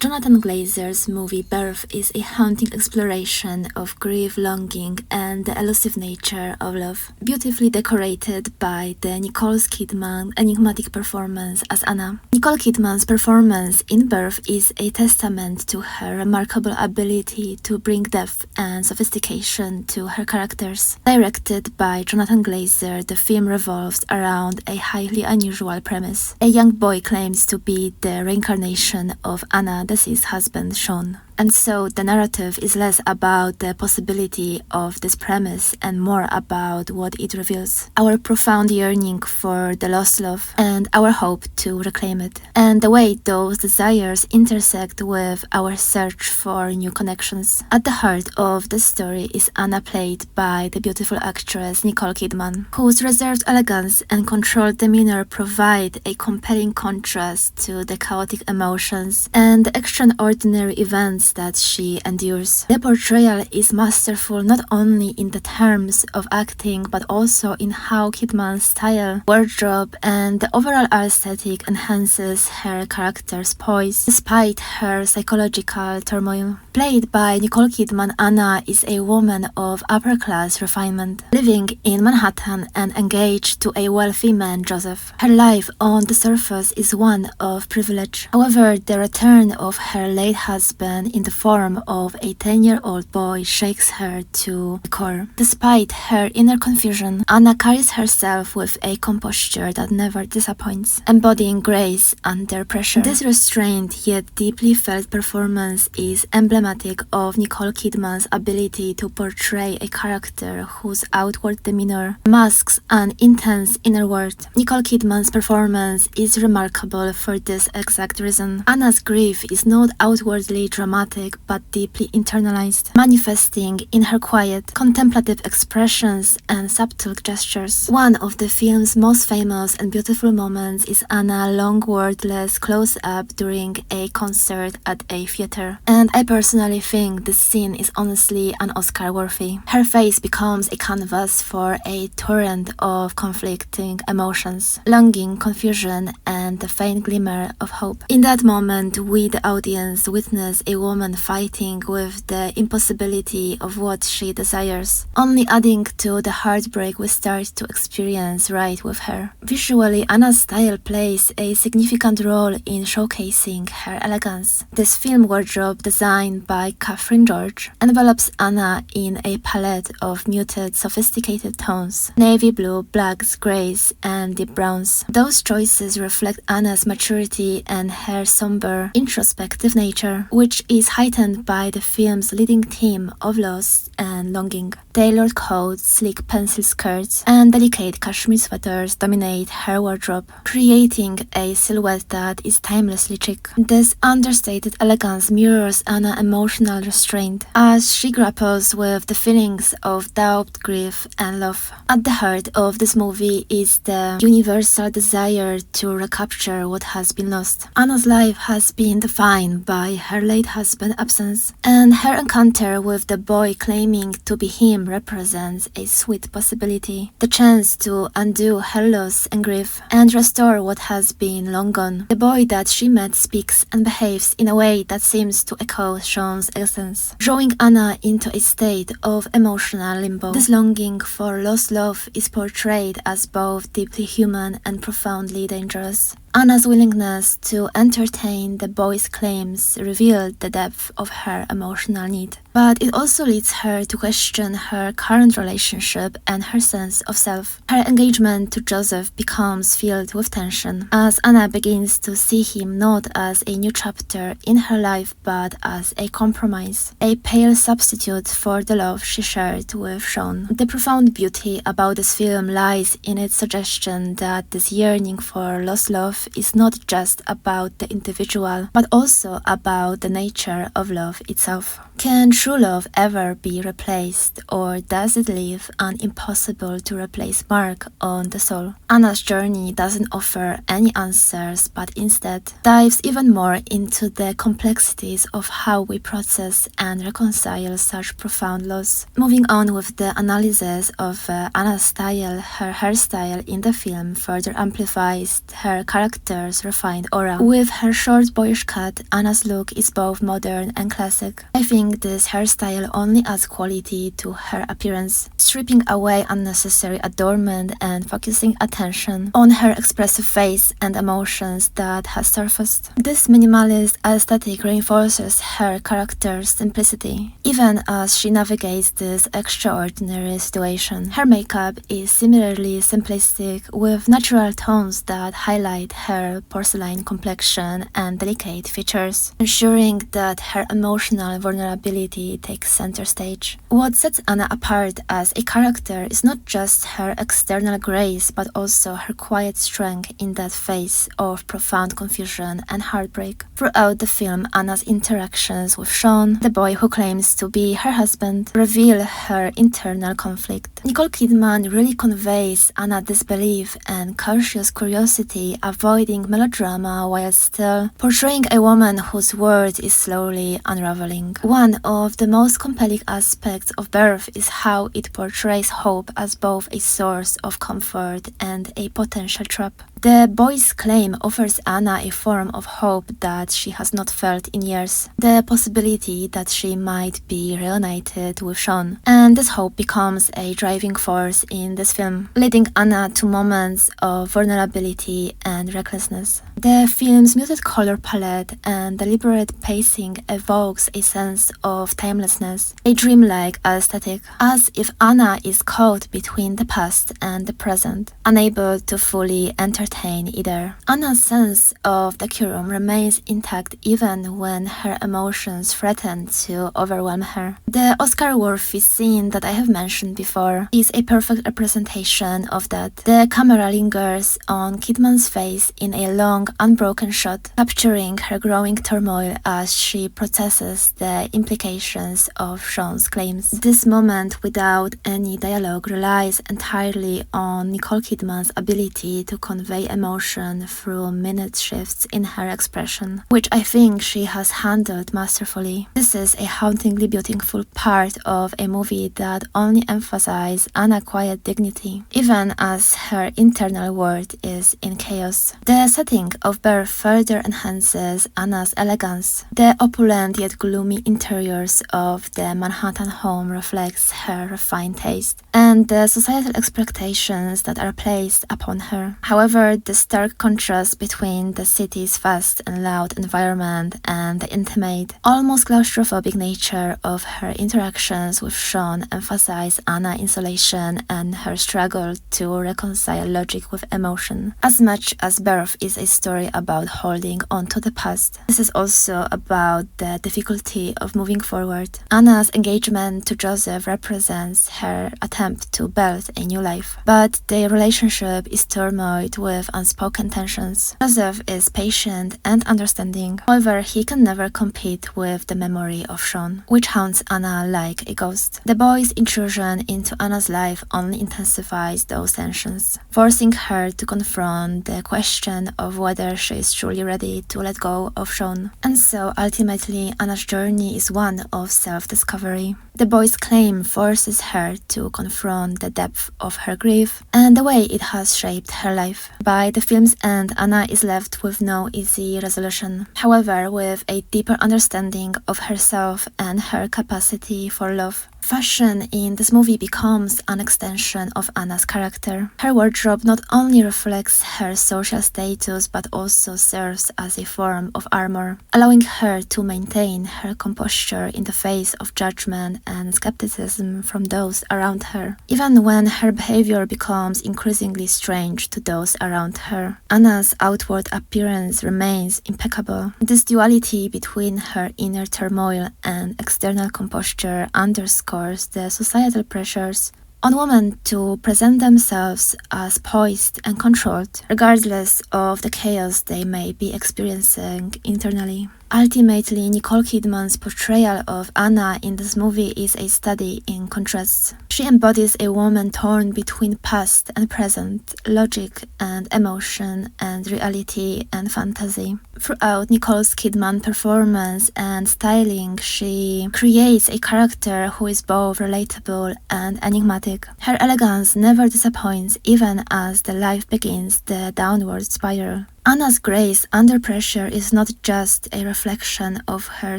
Jonathan Glazer's movie Birth is a haunting exploration of grief, longing, and the elusive nature of love, beautifully decorated by the Nicole Kidman enigmatic performance as Anna. Nicole Kidman's performance in Birth is a testament to her remarkable ability to bring depth and sophistication to her characters. Directed by Jonathan Glazer, the film revolves around a highly unusual premise. A young boy claims to be the reincarnation of Anna, deceased husband Sean. And so the narrative is less about the possibility of this premise and more about what it reveals. Our profound yearning for the lost love and our hope to reclaim it. And the way those desires intersect with our search for new connections. At the heart of the story is Anna, played by the beautiful actress Nicole Kidman, whose reserved elegance and controlled demeanor provide a compelling contrast to the chaotic emotions and the extraordinary events that she endures. The portrayal is masterful not only in the terms of acting but also in how Kidman's style, wardrobe, and the overall aesthetic enhances her character's poise despite her psychological turmoil. Played by Nicole Kidman, Anna is a woman of upper-class refinement, living in Manhattan and engaged to a wealthy man, Joseph. Her life on the surface is one of privilege. However, the return of her late husband in the form of a 10-year-old boy shakes her to the core. Despite her inner confusion, Anna carries herself with a composure that never disappoints, embodying grace under pressure. This restrained yet deeply felt performance is emblematic of Nicole Kidman's ability to portray a character whose outward demeanor masks an intense inner world. Nicole Kidman's performance is remarkable for this exact reason. Anna's grief is not outwardly dramatic but deeply internalized, manifesting in her quiet, contemplative expressions and subtle gestures. One of the film's most famous and beautiful moments is Anna's long wordless close-up during a concert at a theater, and I personally think this scene is honestly an Oscar-worthy. Her face becomes a canvas for a torrent of conflicting emotions, longing, confusion, and the faint glimmer of hope. In that moment, we, the audience, witness a woman fighting with the impossibility of what she desires, only adding to the heartbreak we start to experience right with her. Visually, Anna's style plays a significant role in showcasing her elegance. This film wardrobe, designed by Catherine George, envelops Anna in a palette of muted, sophisticated tones: navy blue, blacks, grays, and deep browns. Those choices reflect Anna's maturity and her somber, introspective nature, which is heightened by the film's leading theme of loss and longing. Tailored coats, sleek pencil skirts, and delicate cashmere sweaters dominate her wardrobe, creating a silhouette that is timelessly chic. This understated elegance mirrors Anna's emotional restraint as she grapples with the feelings of doubt, grief, and love. At the heart of this movie is the universal desire to recapture what has been lost. Anna's life has been defined by her late husband's absence, and her encounter with the boy claiming to be him represents a sweet possibility, the chance to undo her loss and grief and restore what has been long gone. The boy that she met speaks and behaves in a way that seems to echo Sean's essence, drawing Anna into a state of emotional limbo. This longing for lost love is portrayed as both deeply human and profoundly dangerous. Anna's willingness to entertain the boy's claims revealed the depth of her emotional need, but it also leads her to question her current relationship and her sense of self. Her engagement to Joseph becomes filled with tension as Anna begins to see him not as a new chapter in her life but as a compromise, a pale substitute for the love she shared with Sean. The profound beauty about this film lies in its suggestion that this yearning for lost love is not just about the individual, but also about the nature of love itself. Can true love ever be replaced, or does it leave an impossible to replace mark on the soul? Anna's journey doesn't offer any answers, but instead dives even more into the complexities of how we process and reconcile such profound loss. Moving on with the analysis of Anna's style, her hairstyle in the film further amplifies her character's refined aura. With her short boyish cut, Anna's look is both modern and classic. I think this hairstyle only adds quality to her appearance, stripping away unnecessary adornment and focusing attention on her expressive face and emotions that has surfaced. This minimalist aesthetic reinforces her character's simplicity, even as she navigates this extraordinary situation. Her makeup is similarly simplistic, with natural tones that highlight her porcelain complexion and delicate features, ensuring that her emotional vulnerability takes center stage. What sets Anna apart as a character is not just her external grace, but also her quiet strength in that face of profound confusion and heartbreak. Throughout the film, Anna's interactions with Sean, the boy who claims to be her husband, reveal her internal conflict. Nicole Kidman really conveys Anna's disbelief and cautious curiosity, avoiding melodrama while still portraying a woman whose world is slowly unraveling. One of the most compelling aspects of Birth is how it portrays hope as both a source of comfort and a potential trap. The boy's claim offers Anna a form of hope that she has not felt in years, the possibility that she might be reunited with Sean, and this hope becomes a driving force in this film, leading Anna to moments of vulnerability and recklessness. The film's muted color palette and deliberate pacing evokes a sense of timelessness, a dreamlike aesthetic, as if Anna is caught between the past and the present, unable to fully entertain either. Anna's sense of decorum remains intact even when her emotions threaten to overwhelm her. The Oscar-worthy scene that I have mentioned before is a perfect representation of that. The camera lingers on Kidman's face in a long, unbroken shot, capturing her growing turmoil as she processes the implications of Sean's claims. This moment, without any dialogue, relies entirely on Nicole Kidman's ability to convey emotion through minute shifts in her expression, which I think she has handled masterfully. This is a hauntingly beautiful part of a movie that only emphasizes Anna's quiet dignity, even as her internal world is in chaos. The setting of Birth further enhances Anna's elegance. The opulent yet gloomy interiors of the Manhattan home reflects her refined taste and the societal expectations that are placed upon her. However, the stark contrast between the city's fast and loud environment and the intimate, almost claustrophobic nature of her interactions with Sean emphasize Anna's isolation and her struggle to reconcile logic with emotion. As much as Birth is a story about holding on to the past, this is also about the difficulty of moving forward. Anna's engagement to Joseph represents her attempt to build a new life, but their relationship is turmoiled with unspoken tensions. Joseph is patient and understanding, however, he can never compete with the memory of Sean, which haunts Anna like a ghost. The boy's intrusion into Anna's life only intensifies those tensions, forcing her to confront the question of whether she is truly ready to let go of Sean. And so, ultimately, Anna's journey is one of self-discovery. The boy's claim forces her to confront the depth of her grief and the way it has shaped her life. By the film's end, Anna is left with no easy resolution, however, with a deeper understanding of herself and her capacity for love. Fashion in this movie becomes an extension of Anna's character. Her wardrobe not only reflects her social status but also serves as a form of armor, allowing her to maintain her composure in the face of judgment and skepticism from those around her, even when her behavior becomes increasingly strange to those around her. Anna's outward appearance remains impeccable. This duality between her inner turmoil and external composure underscores the societal pressures on women to present themselves as poised and controlled, regardless of the chaos they may be experiencing internally. Ultimately, Nicole Kidman's portrayal of Anna in this movie is a study in contrasts. She embodies a woman torn between past and present, logic and emotion, and reality and fantasy. Throughout Nicole Kidman's performance and styling, she creates a character who is both relatable and enigmatic. Her elegance never disappoints even as the life begins the downward spiral. Anna's grace under pressure is not just a reflection of her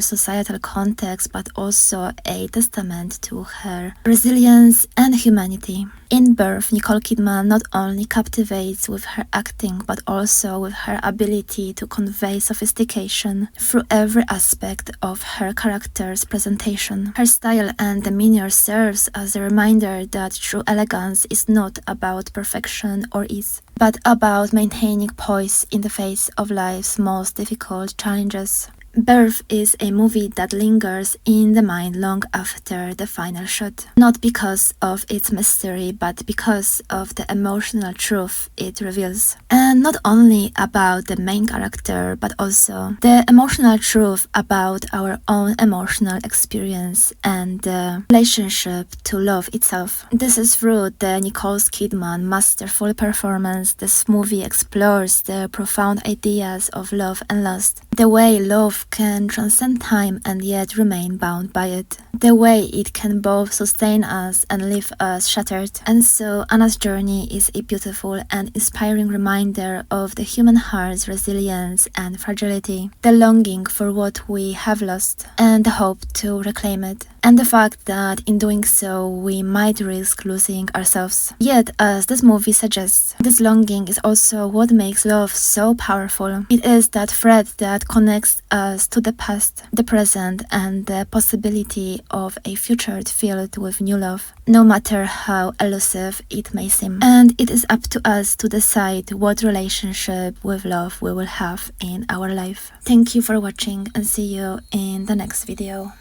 societal context but also a testament to her resilience and humanity. In Birth, Nicole Kidman not only captivates with her acting but also with her ability to convey sophistication through every aspect of her character's presentation. Her style and demeanor serves as a reminder that true elegance is not about perfection or ease, but about maintaining poise in the face of life's most difficult challenges. Birth is a movie that lingers in the mind long after the final shot, not because of its mystery, but because of the emotional truth it reveals. And not only about the main character, but also the emotional truth about our own emotional experience and the relationship to love itself. This is through the Nicole Kidman masterful performance. This movie explores the profound ideas of love and lust, the way love can transcend time and yet remain bound by it, the way it can both sustain us and leave us shattered. And so Anna's journey is a beautiful and inspiring reminder of the human heart's resilience and fragility, the longing for what we have lost and the hope to reclaim it, and the fact that in doing so we might risk losing ourselves. Yet, as this movie suggests, this longing is also what makes love so powerful. It is that thread that connects us to the past, the present, and the possibility of a future filled with new love, no matter how elusive it may seem. And it is up to us to decide what relationship with love we will have in our life. Thank you for watching and see you in the next video.